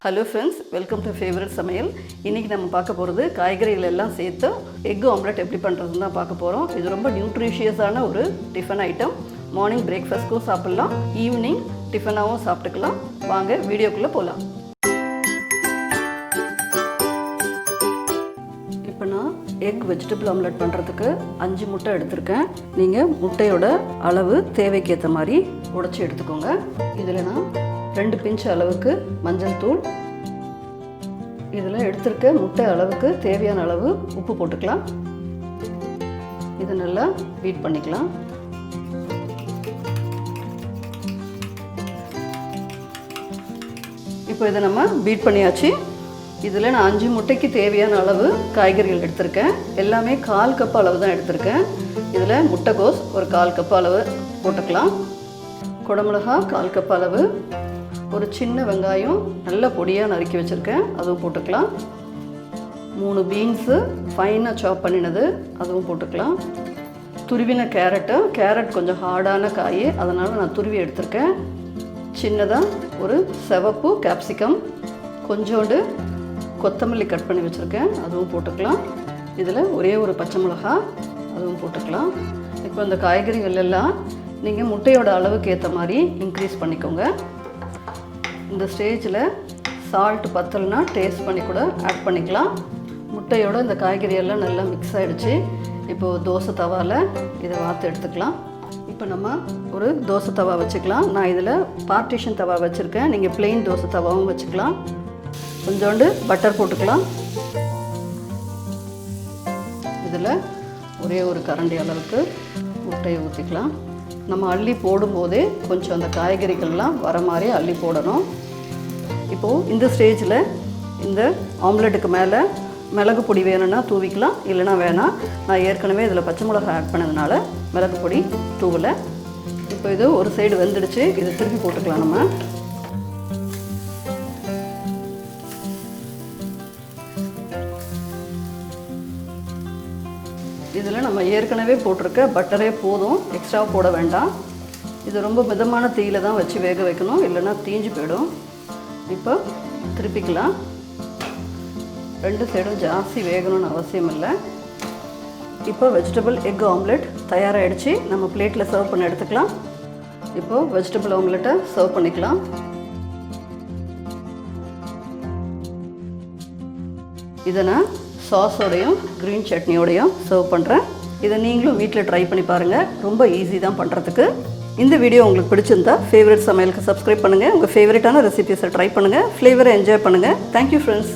Hello friends, welcome to favorite Samayal. இன்னைக்கு நம்ம பார்க்க போறது காய்கறிகள் எல்லாம் சேர்த்து எக் ஆம்லெட் எப்படி பண்றதுன்னு தான் பார்க்க போறோம். இது ரொம்ப நியூட்ரிஷியஸான ஒரு டிஃபன் ஐட்டம். மார்னிங் பிரேக்ஃபாஸ்ட்க்கும் சாப்பிடலாம், ஈவினிங் டிஃபனாவும் சாப்பிட்டுக்கலாம். வாங்க வீடியோக்குள்ள போலாம். இப்போ நான் எக் வெஜிடபிள் ஆம்லெட் பண்றதுக்கு 5 முட்டை எடுத்துர்க்கேன். நீங்க முட்டையோட அளவு தேவைக்கு ஏத்த மாதிரி உடைச்சு எடுத்துக்கோங்க. இதுல நான் 2 பிஞ்ச் அளவுக்கு மஞ்சள் தூள், இதில் எடுத்துருக்க முட்டை அளவுக்கு தேவையான அளவு உப்பு போட்டுக்கலாம். இது நல்லா பீட் பண்ணிக்கலாம். இப்போ இதை நம்ம பீட் பண்ணியாச்சு. இதில் நான் 5 முட்டைக்கு தேவையான அளவு காய்கறிகள் எடுத்திருக்கேன். எல்லாமே 1/4 கப் அளவு தான் எடுத்திருக்கேன். இதில் முட்டைகோஸ் ஒரு 1/4 கப் அளவு போட்டுக்கலாம். குடமிளகா 1/4 கப் அளவு, ஒரு சின்ன வெங்காயம் நல்ல பொடியாக நறுக்கி வச்சுருக்கேன், அதுவும் போட்டுக்கலாம். 3 பீன்ஸு ஃபைனாக சாப் பண்ணினது, அதுவும் போட்டுக்கலாம். துருவின கேரட் கொஞ்சம் ஹார்டான காய், அதனால் நான் துருவி எடுத்திருக்கேன். சின்னதாக ஒரு சிவப்பு கேப்சிகம், கொஞ்சோண்டு கொத்தமல்லி கட் பண்ணி வச்சுருக்கேன், அதுவும் போட்டுக்கலாம். இதில் ஒரே ஒரு பச்சை மிளகா, அதுவும் போட்டுக்கலாம். இப்போ இந்த காய்கறிகள் எல்லாம் நீங்கள் முட்டையோட அளவுக்கு ஏற்ற மாதிரி இன்க்ரீஸ் பண்ணிக்கோங்க. இந்த ஸ்டேஜில் சால்ட் பத்தலைனா டேஸ்ட் பண்ணி கூட ஆட் பண்ணிக்கலாம். முட்டையோட இந்த காய்கறி எல்லாம் நல்லா மிக்ஸ் ஆகிடுச்சு. இப்போது தோசை தவாவில் இதை வார்த்து எடுத்துக்கலாம். இப்போ நம்ம ஒரு தோசை தவா வச்சுக்கலாம். நான் இதில் பார்ட்டிஷன் தவா வச்சுருக்கேன், நீங்கள் பிளெயின் தோசை தவாவும் வச்சுக்கலாம். கொஞ்சோண்டு பட்டர் போட்டுக்கலாம். இதில் ஒரே ஒரு கரண்டி அளவுக்கு முட்டையை ஊற்றிக்கலாம். நம்ம அள்ளி போடும்போதே கொஞ்சம் அந்த காய்கறிகள்லாம் வர மாதிரி அள்ளி போடணும். இப்போது இந்த ஸ்டேஜில் இந்த ஆம்லெட்டுக்கு மேலே மிளகு பொடி வேணும்னா தூவிக்கலாம், இல்லைனா வேணாம். நான் ஏற்கனவே இதில் பச்சை மிளகா ஆட் பண்ணதுனால மிளகு பொடி தூவலை. இப்போ இது ஒரு சைடு வெந்துடுச்சு, இதை திருப்பி போட்டுக்கலாம். நம்ம இதில் நம்ம ஏற்கனவே போட்டிருக்க பட்டரே போதும், எக்ஸ்ட்ரா போட வேண்டாம். இது ரொம்ப மிதமான தீயில தான் வச்சு வேக வைக்கணும், இல்லைன்னா தீஞ்சு போயிடும். இப்போ திருப்பிக்கலாம். 2 சைடும் ஜாஸ்தி வேகணும்னு அவசியம் இல்லை. இப்போ வெஜிடபிள் எக் ஆம்லெட் தயாராகிடுச்சு. நம்ம பிளேட்டில் சர்வ் பண்ணி எடுத்துக்கலாம். இப்போது வெஜிடபிள் ஆம்லெட்டை சர்வ் பண்ணிக்கலாம். இதை நான் சாஸோடையும் க்ரீன் சட்னியோடையும் சர்வ் பண்ணுறேன். இதை நீங்களும் வீட்டில் ட்ரை பண்ணி பாருங்கள், ரொம்ப ஈஸி தான் பண்ணுறதுக்கு. இந்த வீடியோ உங்களுக்கு பிடிச்சிருந்தா ஃபேவரட் சமையலுக்கு சப்ஸ்கிரைப் பண்ணுங்கள். உங்கள் ஃபேவரட்டான ரெசிபீஸை ட்ரை பண்ணுங்கள், ஃப்ளேவரை என்ஜாய் பண்ணுங்கள். Thank you friends.